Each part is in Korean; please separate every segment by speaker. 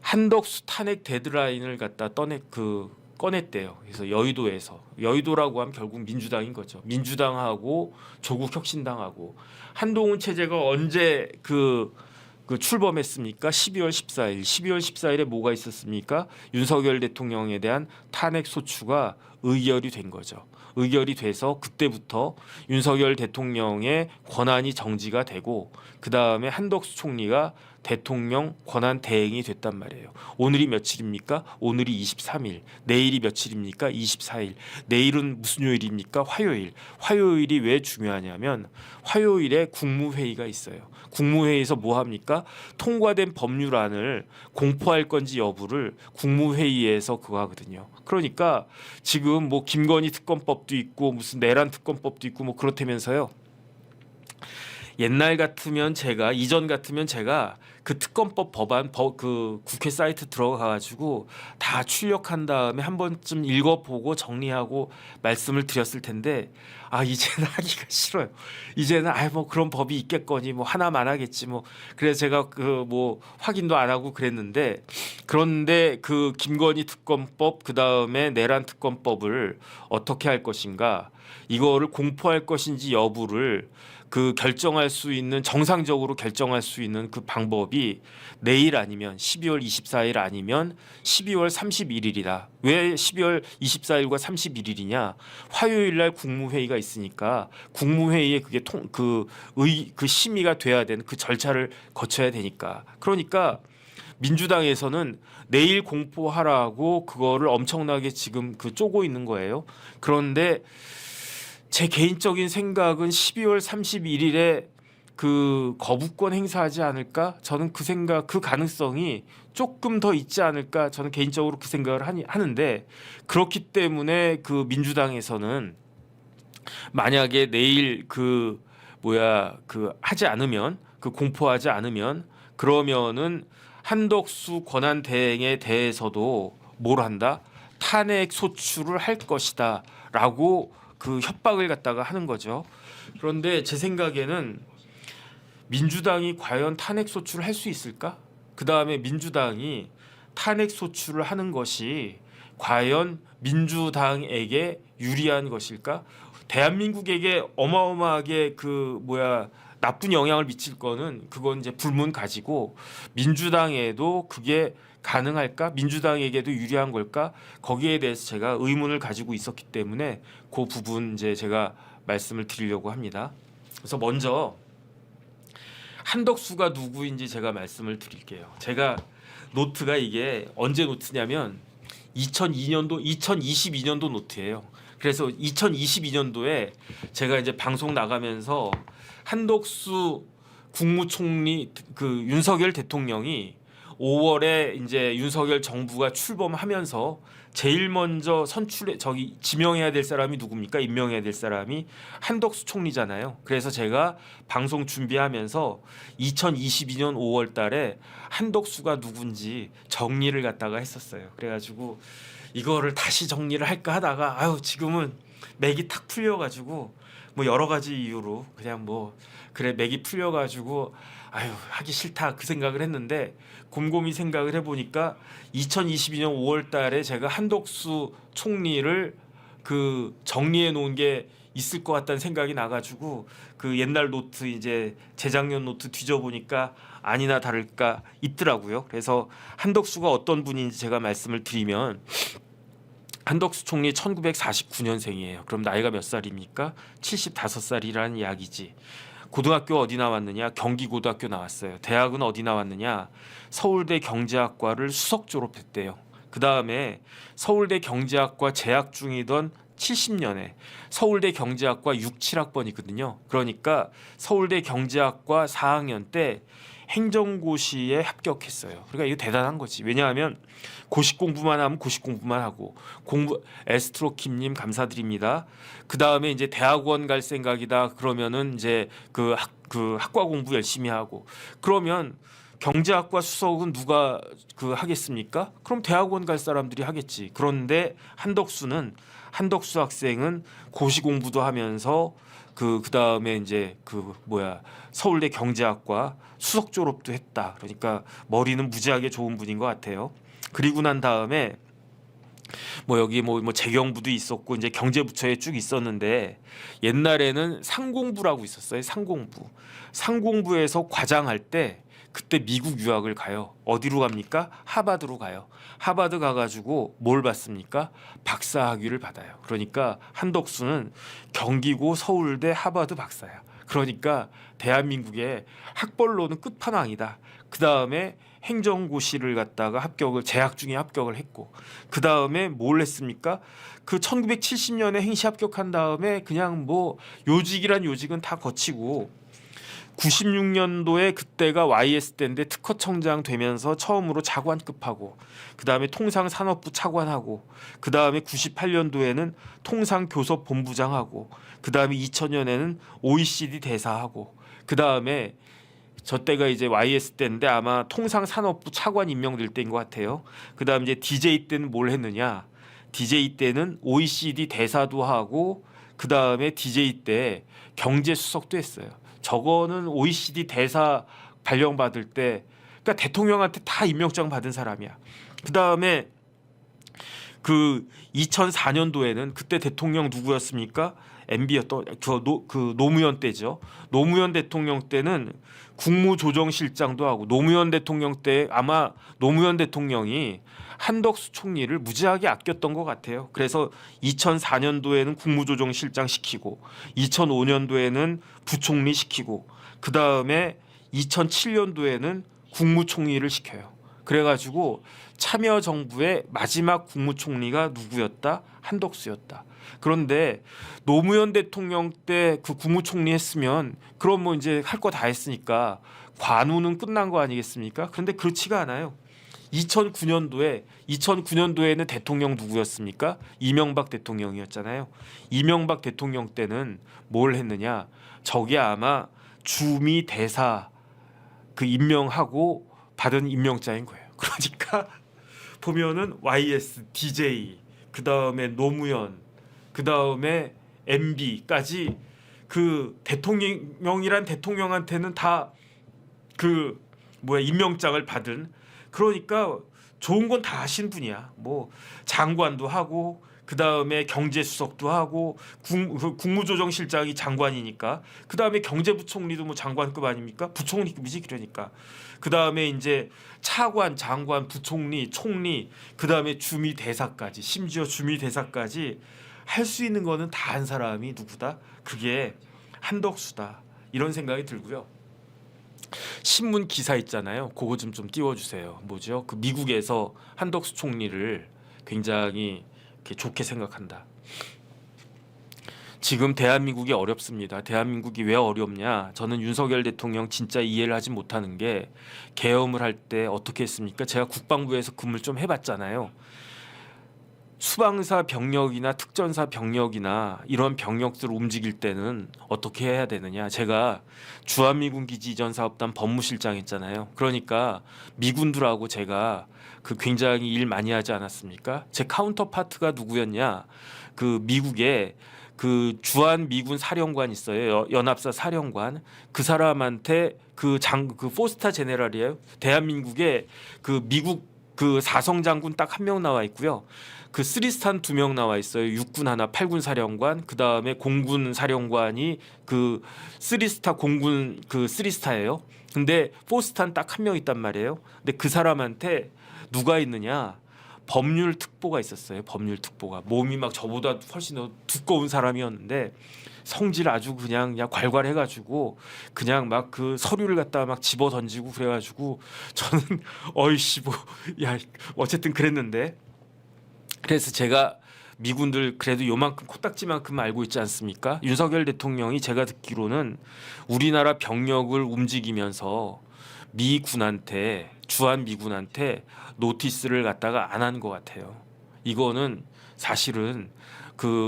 Speaker 1: 한덕수 탄핵 데드라인을 갖다 꺼냈대요. 그래서 여의도라고 하면 결국 민주당인 거죠. 민주당하고 조국혁신당하고 한동훈 체제가 언제 그 출범했습니까? 12월 14일. 12월 14일에 뭐가 있었습니까? 윤석열 대통령에 대한 탄핵 소추가 의결이 된 거죠. 의결이 돼서 그때부터 윤석열 대통령의 권한이 정지가 되고 그다음에 한덕수 총리가 대통령 권한 대행이 됐단 말이에요. 오늘이 며칠입니까? 오늘이 23일. 내일이 며칠입니까? 24일. 내일은 무슨 요일입니까? 화요일. 화요일이 왜 중요하냐면 화요일에 국무회의가 있어요. 국무회의에서 뭐 합니까? 통과된 법률안을 공포할 건지 여부를 국무회의에서 그거 하거든요. 그러니까 지금 뭐 김건희 특검법도 있고 무슨 내란 특검법도 있고 뭐 그렇다면서요. 이전 같으면 제가 그 특검법 법안 그 국회 사이트 들어가 가지고 다 출력한 다음에 한 번쯤 읽어보고 정리하고 말씀을 드렸을 텐데 이제는 하기가 싫어요. 이제는 뭐 그런 법이 있겠거니 뭐 하나만 하겠지 뭐 그래서 제가 그 뭐 확인도 안 하고 그랬는데 그런데 그 김건희 특검법 그다음에 내란 특검법을 어떻게 할 것인가 이거를 공포할 것인지 여부를 결정할 수 있는 정상적으로 결정할 수 있는 그 방법이 내일 아니면 12월 24일 아니면 12월 31일이다. 왜 12월 24일과 31일이냐? 화요일 날 국무회의가 있으니까 국무회의에 그게 심의가 돼야 되는 그 절차를 거쳐야 되니까. 그러니까 민주당에서는 내일 공포하라고 그거를 엄청나게 지금 쪼고 있는 거예요. 그런데 제 개인적인 생각은 12월 31일에 그 거부권 행사하지 않을까? 저는 그 가능성이 조금 더 있지 않을까? 저는 개인적으로 그 생각을 하는데 그렇기 때문에 그 민주당에서는 만약에 내일 하지 않으면 공포하지 않으면 그러면은 한덕수 권한 대행에 대해서도 뭘 한다? 탄핵 소추를 할 것이다라고 협박을 갖다가 하는 거죠. 그런데 제 생각에는 민주당이 과연 탄핵 소추를 할 수 있을까? 그다음에 민주당이 탄핵 소추를 하는 것이 과연 민주당에게 유리한 것일까? 대한민국에게 어마어마하게 나쁜 영향을 미칠 거는 그건 이제 불문 가지고 민주당에도 그게 가능할까? 민주당에게도 유리한 걸까? 거기에 대해서 제가 의문을 가지고 있었기 때문에 그 부분 이제 제가 말씀을 드리려고 합니다. 그래서 먼저 한덕수가 누구인지 제가 말씀을 드릴게요. 제가 노트가 이게 언제 노트냐면 2022년도 노트예요. 그래서 2022년도에 제가 이제 방송 나가면서 한덕수 국무총리 윤석열 대통령이 5월에 이제 윤석열 정부가 출범하면서 제일 먼저 지명해야 될 사람이 누굽니까? 임명해야 될 사람이 한덕수 총리잖아요. 그래서 제가 방송 준비하면서 2022년 5월 달에 한덕수가 누군지 정리를 갖다가 했었어요. 그래가지고 이거를 다시 정리를 할까 하다가 지금은 맥이 탁 풀려가지고 뭐 여러 가지 이유로 그냥 맥이 풀려가지고 하기 싫다 그 생각을 했는데 곰곰이 생각을 해보니까 2022년 5월 달에 제가 한덕수 총리를 정리해 놓은 게 있을 것 같다는 생각이 나가지고 옛날 노트 이제 재작년 노트 뒤져보니까 아니나 다를까 있더라고요. 그래서 한덕수가 어떤 분인지 제가 말씀을 드리면 한덕수 총리 1949년생이에요. 그럼 나이가 몇 살입니까? 75살이라는 이야기지. 고등학교 어디 나왔느냐? 경기고등학교 나왔어요. 대학은 어디 나왔느냐? 서울대 경제학과를 수석 졸업했대요. 그 다음에 서울대 경제학과 재학 중이던 70년에 서울대 경제학과 6, 7학번이거든요. 그러니까 서울대 경제학과 4학년 때 행정고시에 합격했어요. 그러니까 이거 대단한 거지. 왜냐하면 고시 공부만 하면 고시 공부만 하고 에스트로킴님 감사드립니다. 그 다음에 이제 대학원 갈 생각이다. 그러면은 이제 학과 공부 열심히 하고 그러면 경제학과 수석은 누가 하겠습니까? 그럼 대학원 갈 사람들이 하겠지. 그런데 한덕수 학생은 고시 공부도 하면서 그다음에 이제 서울대 경제학과 수석 졸업도 했다. 그러니까 머리는 무지하게 좋은 분인 것 같아요. 그리고 난 다음에 여기 재경부도 있었고 이제 경제부처에 쭉 있었는데 옛날에는 상공부라고 있었어요. 상공부에서 과장할 때 그때 미국 유학을 가요. 어디로 갑니까? 하버드로 가요. 하버드 가가지고 뭘 받습니까? 박사학위를 받아요. 그러니까 한덕수는 경기고 서울대 하버드 박사야. 그러니까 대한민국의 학벌로는 끝판왕이다. 그 다음에 행정고시를 갖다가 재학 중에 합격을 했고, 그 다음에 뭘 했습니까? 그 1970년에 행시 합격한 다음에 그냥 요직이란 요직은 다 거치고 96년도에 그때가 YS 때인데 특허청장 되면서 처음으로 차관급하고, 그 다음에 통상산업부 차관하고, 그 다음에 98년도에는 통상교섭본부장하고, 그 다음에 2000년에는 OECD 대사하고, 그 다음에 저 때가 이제 YS 때인데 아마 통상산업부 차관 임명될 때인 것 같아요. 그 다음 이제 DJ 때는 뭘 했느냐? DJ 때는 OECD 대사도 하고, 그 다음에 DJ 때 경제수석도 했어요. 저거는 OECD 대사 발령받을 때, 그러니까 대통령한테 다 임명장 받은 사람이야. 그 다음에 2004년도에는 그때 대통령 누구였습니까? MB였던 노무현 때죠. 노무현 대통령 때는 국무조정실장도 하고, 노무현 대통령 때 아마 노무현 대통령이 한덕수 총리를 무지하게 아꼈던 것 같아요. 그래서 2004년도에는 국무조정실장 시키고, 2005년도에는 부총리 시키고, 그 다음에 2007년도에는 국무총리를 시켜요. 그래가지고 참여정부의 마지막 국무총리가 누구였다? 한덕수였다. 그런데 노무현 대통령 때 그 국무총리 했으면 그럼 이제 할 거 다 했으니까 관우는 끝난 거 아니겠습니까? 그런데 그렇지가 않아요. 2009년도에는 대통령 누구였습니까? 이명박 대통령이었잖아요. 이명박 대통령 때는 뭘 했느냐? 저게 아마 주미 대사 임명하고 받은 임명장인 거예요. 그러니까 보면은 YS, DJ, 그 다음에 노무현, 그 다음에 MB까지 대통령이란 대통령한테는 다 임명장을 받은, 그러니까 좋은 건 다 하신 분이야. 장관도 하고, 그 다음에 경제수석도 하고, 국무조정실장이 장관이니까, 그 다음에 경제부총리도 장관급 아닙니까? 부총리급이지. 그러니까 그 다음에 이제 차관, 장관, 부총리, 총리, 그 다음에 주미 대사까지, 심지어 주미 대사까지 할 수 있는 거는 다 한 사람이 누구다? 그게 한덕수다. 이런 생각이 들고요. 신문 기사 있잖아요. 그거 좀 띄워주세요. 뭐죠? 미국에서 한덕수 총리를 굉장히 좋게 생각한다. 지금 대한민국이 어렵습니다. 대한민국이 왜 어렵냐? 저는 윤석열 대통령 진짜 이해를 하지 못하는 게, 계엄을 할 때 어떻게 했습니까? 제가 국방부에서 근무를 좀 해봤잖아요. 수방사 병력이나 특전사 병력이나 이런 병력들을 움직일 때는 어떻게 해야 되느냐. 제가 주한미군 기지 이전 사업단 법무실장 했잖아요. 그러니까 미군들하고 제가 굉장히 일 많이 하지 않았습니까? 제 카운터파트가 누구였냐? 미국에 주한미군 사령관 있어요. 연합사 사령관. 그 사람한테 포스타 제네랄이에요. 대한민국에 미국 사성 장군 딱 한 명 나와 있고요. 쓰리스탄 2명 나와 있어요. 육군 하나, 8군 사령관, 그 다음에 공군 사령관이 쓰리스타 공군 쓰리스타예요. 근데 포스탄 딱 한 명 있단 말이에요. 근데 그 사람한테 누가 있느냐? 법률 특보가 있었어요. 법률 특보가 몸이 막 저보다 훨씬 더 두꺼운 사람이었는데 성질 아주 그냥 괄괄해가지고 그냥 막 서류를 갖다가 막 집어 던지고 그래가지고 저는 어쨌든 그랬는데, 그래서 제가 미군들 그래도 요만큼 코딱지만큼 알고 있지 않습니까? 윤석열 대통령이 제가 듣기로는 우리나라 병력을 움직이면서 주한미군한테 노티스를 갖다가 안 한 것 같아요. 이거는 사실은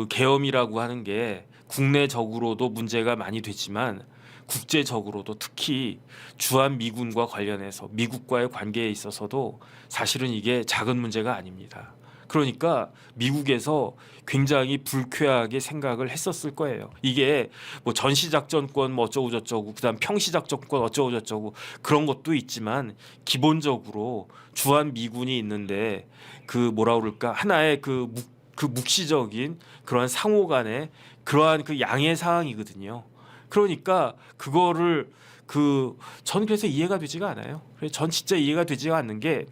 Speaker 1: 계엄이라고 하는 게 국내적으로도 문제가 많이 되지만 국제적으로도, 특히 주한미군과 관련해서 미국과의 관계에 있어서도 사실은 이게 작은 문제가 아닙니다. 그러니까 미국에서 굉장히 불쾌하게 생각을 했었을 거예요. 이게 뭐 전시작전권 뭐 어쩌고 저쩌고 그다음 평시작전권 어쩌고 저쩌고 그런 것도 있지만 기본적으로 주한 미군이 있는데 그 뭐라 그럴까 하나의 그 묵시적인 그러한 상호 간의 그러한 그 양해 사항이거든요. 그러니까 그거를 전 그래서 이해가 되지가 않아요. 전 진짜 이해가 되지가 않는 게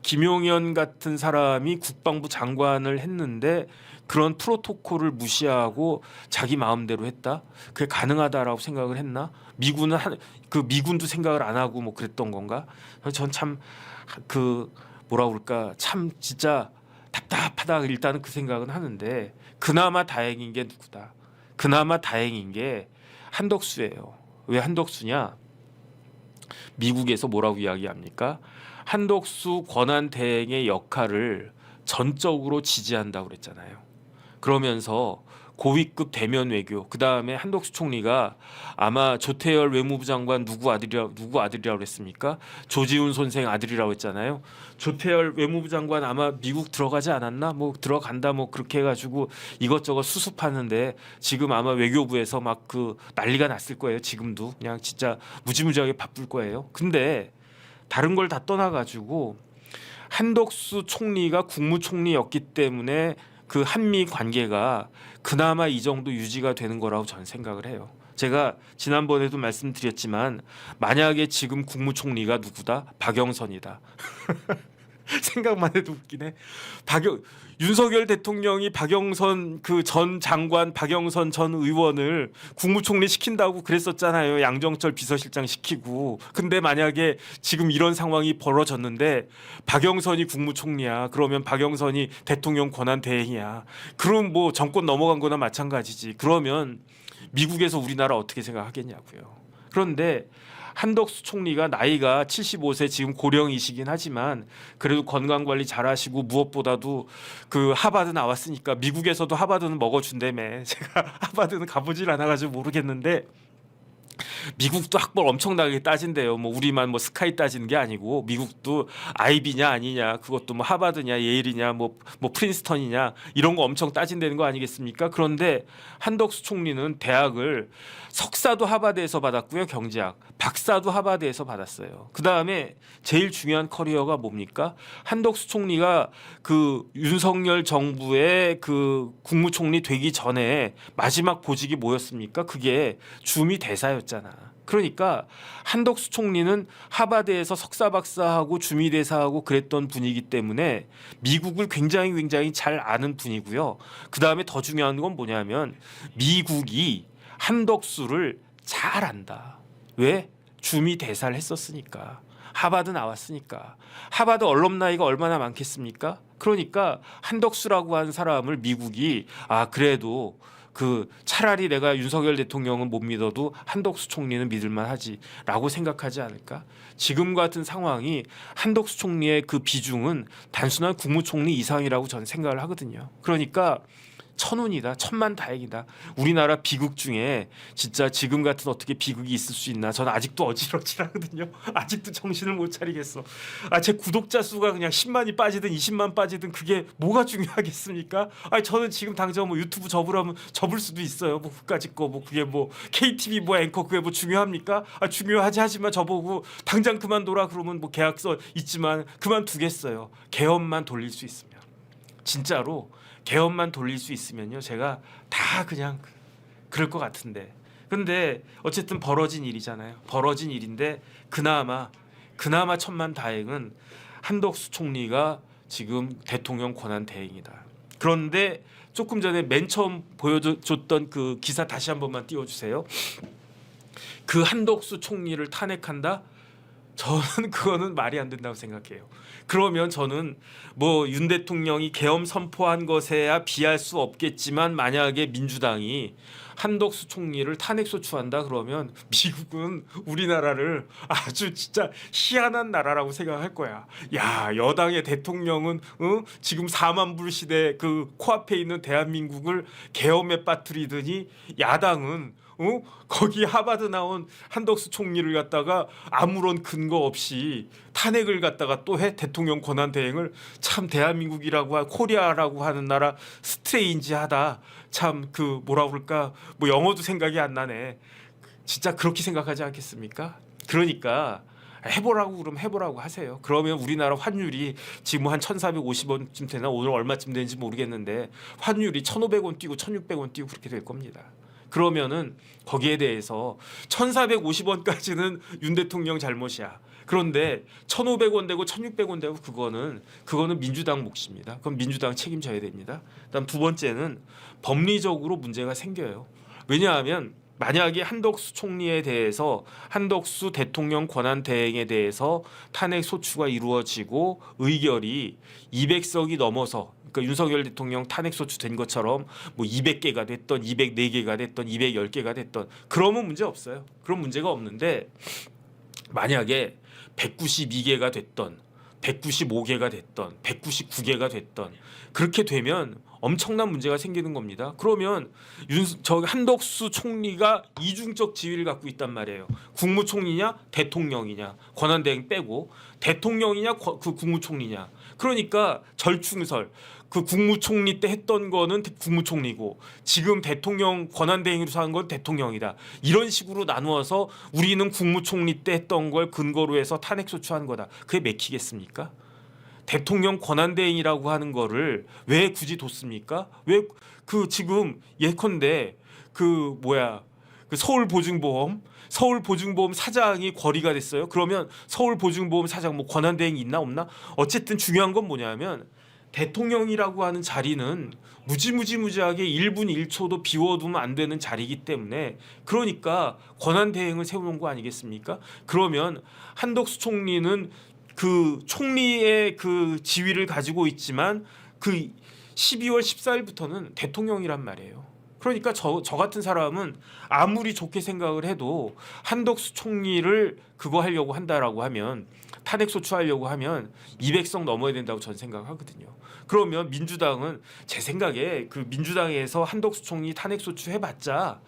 Speaker 1: 김용현 같은 사람이 국방부 장관을 했는데 그런 프로토콜을 무시하고 자기 마음대로 했다? 그게 가능하다라고 생각을 했나? 미군은 미군도 생각을 안 하고 뭐 그랬던 건가? 전 참 뭐라 그럴까? 참 진짜 답답하다 일단은 그 생각은 하는데 그나마 다행인 게 누구다? 그나마 다행인 게 한덕수예요. 왜 한덕수냐? 미국에서 뭐라고 이야기합니까? 한덕수 권한 대행의 역할을 전적으로 지지한다고 그랬잖아요. 그러면서 고위급 대면 외교 그다음에 한덕수 총리가 아마 조태열 외무부 장관 누구 아들이라고 그랬습니까? 조지훈 선생 아들이라고 했잖아요. 조태열 외무부 장관 아마 미국 들어가지 않았나? 뭐 들어간다 뭐 그렇게 해가지고 이것저것 수습하는데 지금 아마 외교부에서 막 난리가 났을 거예요. 지금도 그냥 진짜 무지무지하게 바쁠 거예요. 근데 다른 걸 다 떠나가지고 한덕수 총리가 국무총리였기 때문에 그 한미 관계가 그나마 이 정도 유지가 되는 거라고 저는 생각을 해요. 제가 지난번에도 말씀드렸지만 만약에 지금 국무총리가 누구다? 박영선이다. 생각만 해도 웃기네. 윤석열 대통령이 박영선 전 장관 박영선 전 의원을 국무총리 시킨다고 그랬었잖아요. 양정철 비서실장 시키고. 근데 만약에 지금 이런 상황이 벌어졌는데 박영선이 국무총리야. 그러면 박영선이 대통령 권한 대행이야. 그럼 뭐 정권 넘어간 거나 마찬가지지. 그러면 미국에서 우리나라 어떻게 생각하겠냐고요. 그런데 한덕수 총리가 나이가 75세 지금 고령이시긴 하지만 그래도 건강 관리 잘하시고 무엇보다도 하버드 나왔으니까 미국에서도 하버드는 먹어준다며. 제가 하버드는 가보질 않아가지고 모르겠는데 미국도 학벌 엄청나게 따진대요. 뭐 우리만 뭐 스카이 따지는 게 아니고 미국도 아이비냐 아니냐 그것도 뭐 하버드냐 예일이냐 뭐 프린스턴이냐 이런 거 엄청 따진다는 거 아니겠습니까? 그런데 한덕수 총리는 대학을 석사도 하버드에서 받았고요. 경제학 박사도 하버드에서 받았어요. 그다음에 제일 중요한 커리어가 뭡니까? 한덕수 총리가 윤석열 정부의 국무총리 되기 전에 마지막 보직이 뭐였습니까? 그게 주미 대사였잖아. 그러니까 한덕수 총리는 하버드에서 석사 박사하고 주미 대사하고 그랬던 분이기 때문에 미국을 굉장히 잘 아는 분이고요. 그다음에 더 중요한 건 뭐냐면 미국이 한덕수를 잘 안다. 왜? 주미 대사를 했었으니까. 하버드 나왔으니까. 하버드 얼럼나이가 얼마나 많겠습니까? 그러니까 한덕수라고 하는 사람을 미국이 그래도 차라리 내가 윤석열 대통령은 못 믿어도 한덕수 총리는 믿을만 하지라고 생각하지 않을까? 지금 같은 상황이 한덕수 총리의 비중은 단순한 국무총리 이상이라고 저는 생각을 하거든요. 그러니까 천운이다. 천만다행이다. 우리나라 비극 중에 진짜 지금 같은 어떻게 비극이 있을 수 있나. 저는 아직도 어지럽지하거든요. 아직도 정신을 못 차리겠어. 제 구독자 수가 그냥 10만이 빠지든 20만 빠지든 그게 뭐가 중요하겠습니까? 저는 지금 당장 뭐 유튜브 접으라면 접을 수도 있어요. 뭐 그까짓 거 뭐 그게 뭐 KTV 뭐 앵커 그게 뭐 중요합니까? 중요하지 하지만 저보고 당장 그만둬라 그러면 뭐 계약서 있지만 그만두겠어요. 개업만 돌릴 수 있으면. 진짜로 개업만 돌릴 수 있으면요 제가 다 그냥 그럴 것 같은데 근데 어쨌든 벌어진 일이잖아요. 벌어진 일인데 그나마 천만다행은 한덕수 총리가 지금 대통령 권한 대행이다. 그런데 조금 전에 맨 처음 보여줬던 그 기사 다시 한 번만 띄워주세요. 한덕수 총리를 탄핵한다? 저는 그거는 말이 안 된다고 생각해요. 그러면 저는 뭐 윤 대통령이 계엄 선포한 것에야 비할 수 없겠지만 만약에 민주당이 한덕수 총리를 탄핵소추한다 그러면 미국은 우리나라를 아주 진짜 희한한 나라라고 생각할 거야. 야, 여당의 대통령은 지금 4만 불 시대 코앞에 있는 대한민국을 계엄에 빠뜨리더니 야당은 거기 하버드 나온 한덕수 총리를 갖다가 아무런 근거 없이 탄핵을 갖다가 또 해 대통령 권한 대행을 참 대한민국이라고 코리아라고 하는 나라 스트레인지하다 참 그 뭐라 그럴까 뭐 영어도 생각이 안 나네. 진짜 그렇게 생각하지 않겠습니까? 그러니까 해보라고 그러면 해보라고 하세요. 그러면 우리나라 환율이 지금 한 1,450원쯤 되나 오늘 얼마쯤 되는지 모르겠는데 환율이 1,500원 뛰고 1,600원 뛰고 그렇게 될 겁니다. 그러면은 거기에 대해서 1,450원까지는 윤 대통령 잘못이야. 그런데 1,500원 되고 1,600원 되고 그거는 민주당 몫입니다. 그럼 민주당 책임져야 됩니다. 그다음 두 번째는 법리적으로 문제가 생겨요. 왜냐하면 만약에 한덕수 총리에 대해서 한덕수 대통령 권한 대행에 대해서 탄핵 소추가 이루어지고 의결이 200석이 넘어서 그러니까 윤석열 대통령 탄핵 소추된 것처럼 뭐 200개가 됐던 204개가 됐던 210개가 됐던 그러면 문제 없어요. 그런 문제가 없는데 만약에 192개가 됐던 195개가 됐던 199개가 됐던 그렇게 되면 엄청난 문제가 생기는 겁니다. 그러면 한덕수 총리가 이중적 지위를 갖고 있단 말이에요. 국무총리냐 대통령이냐 권한대행 빼고 대통령이냐 그 국무총리냐. 그러니까 절충설 그 국무총리 때 했던 거는 국무총리고 지금 대통령 권한대행으로 한 건 대통령이다. 이런 식으로 나누어서 우리는 국무총리 때 했던 걸 근거로 해서 탄핵소추한 거다. 그게 맥히겠습니까? 대통령 권한대행이라고 하는 거를 왜 굳이 뒀습니까? 왜 그 지금 예컨대 그 서울보증보험 사장이 거리가 됐어요. 그러면 서울보증보험 사장 뭐 권한대행이 있나 없나? 어쨌든 중요한 건 뭐냐면 대통령이라고 하는 자리는 무지하게 1분 1초도 비워두면 안 되는 자리이기 때문에 그러니까 권한대행을 세우는 거 아니겠습니까? 그러면 한덕수 총리는 그 총리의 그 지위를 가지고 있지만 그 12월 14일부터는 대통령이란 말이에요. 그러니까 저 같은 사람은 아무리 좋게 생각을 해도 한덕수 총리를 그거 하려고 한다라고 하면 탄핵 소추하려고 하면 200석 넘어야 된다고 저는 생각하거든요. 그러면 민주당은 제 생각에 그 민주당에서 한덕수 총리 탄핵 소추 해봤자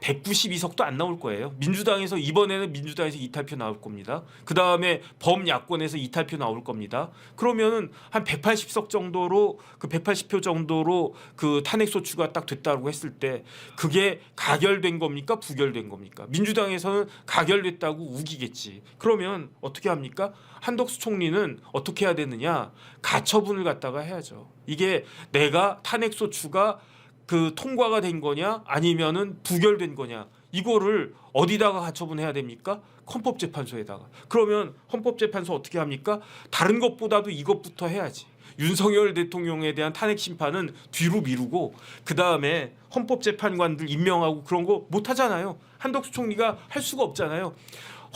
Speaker 1: 192석도 안 나올 거예요. 민주당에서 이번에는 민주당에서 이탈표 나올 겁니다. 그 다음에 범야권에서 이탈표 나올 겁니다. 그러면은 한 180석 정도로 그 180표 정도로 그 탄핵 소추가 딱 됐다고 했을 때 그게 가결된 겁니까? 부결된 겁니까? 민주당에서는 가결됐다고 우기겠지. 그러면 어떻게 합니까? 한덕수 총리는 어떻게 해야 되느냐? 가처분을 갖다가 해야죠. 이게 내가 탄핵 소추가 그 통과가 된 거냐 아니면은 부결된 거냐 이거를 어디다가 가처분해야 됩니까? 헌법재판소에다가. 그러면 헌법재판소 어떻게 합니까? 다른 것보다도 이것부터 해야지. 윤석열 대통령에 대한 탄핵 심판은 뒤로 미루고 그 다음에 헌법재판관들 임명하고 그런 거 못 하잖아요. 한덕수 총리가 할 수가 없잖아요.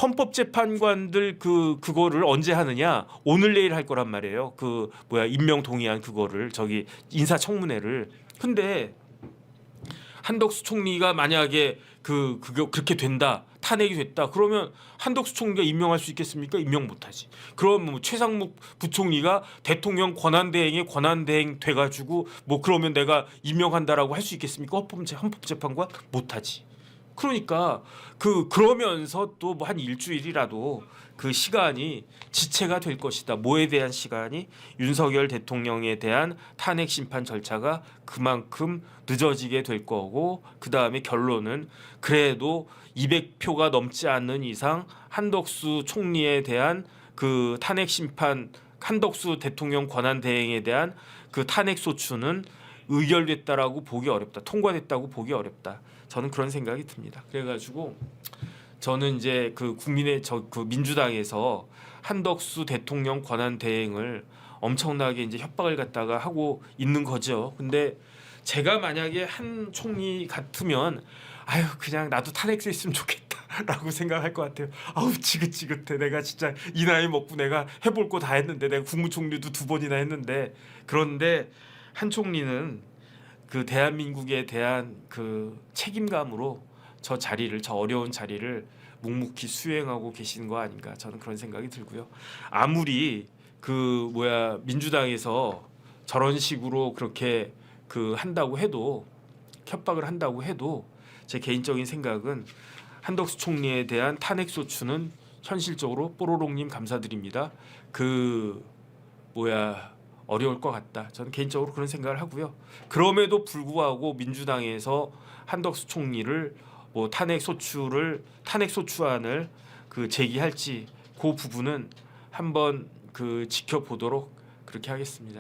Speaker 1: 헌법재판관들 그거를 언제 하느냐? 오늘 내일 할 거란 말이에요. 임명 동의안 그거를 저기 인사청문회를. 근데 한덕수 총리가 만약에 그렇게 된다 탄핵이 됐다 그러면 한덕수 총리가 임명할 수 있겠습니까? 임명 못하지. 그럼 뭐 최상목 부총리가 대통령 권한대행에 권한대행 돼가지고 뭐 그러면 내가 임명한다라고 할 수 있겠습니까? 헌법재판관 못하지. 그러니까 그러면서 또 뭐 한 일주일이라도 그 시간이 지체가 될 것이다. 뭐에 대한 시간이? 윤석열 대통령에 대한 탄핵 심판 절차가 그만큼 늦어지게 될 거고 그 다음에 결론은 그래도 200표가 넘지 않는 이상 한덕수 총리에 대한 그 탄핵 심판 한덕수 대통령 권한 대행에 대한 그 탄핵 소추는 의결됐다라고 보기 어렵다. 통과됐다고 보기 어렵다. 저는 그런 생각이 듭니다. 그래가지고 저는 이제 그 민주당에서 한덕수 대통령 권한 대행을 엄청나게 이제 협박을 갖다가 하고 있는 거죠. 근데 제가 만약에 한 총리 같으면 아유 그냥 나도 탄핵됐으면 좋겠다라고 생각할 것 같아요. 아우 지긋지긋해. 내가 진짜 이 나이 먹고 내가 해볼 거 다 했는데 내가 국무총리도 2번이나 했는데 그런데 한 총리는 그 대한민국에 대한 그 책임감으로 저 어려운 자리를 묵묵히 수행하고 계시는 거 아닌가 저는 그런 생각이 들고요. 아무리 민주당에서 저런 식으로 그렇게 한다고 해도 협박을 한다고 해도 제 개인적인 생각은 한덕수 총리에 대한 탄핵 소추는 현실적으로 뽀로롱님 감사드립니다. 어려울 것 같다. 저는 개인적으로 그런 생각을 하고요. 그럼에도 불구하고 민주당에서 한덕수 총리를 탄핵 소추안을 제기할지 그 부분은 한번 지켜보도록 그렇게 하겠습니다.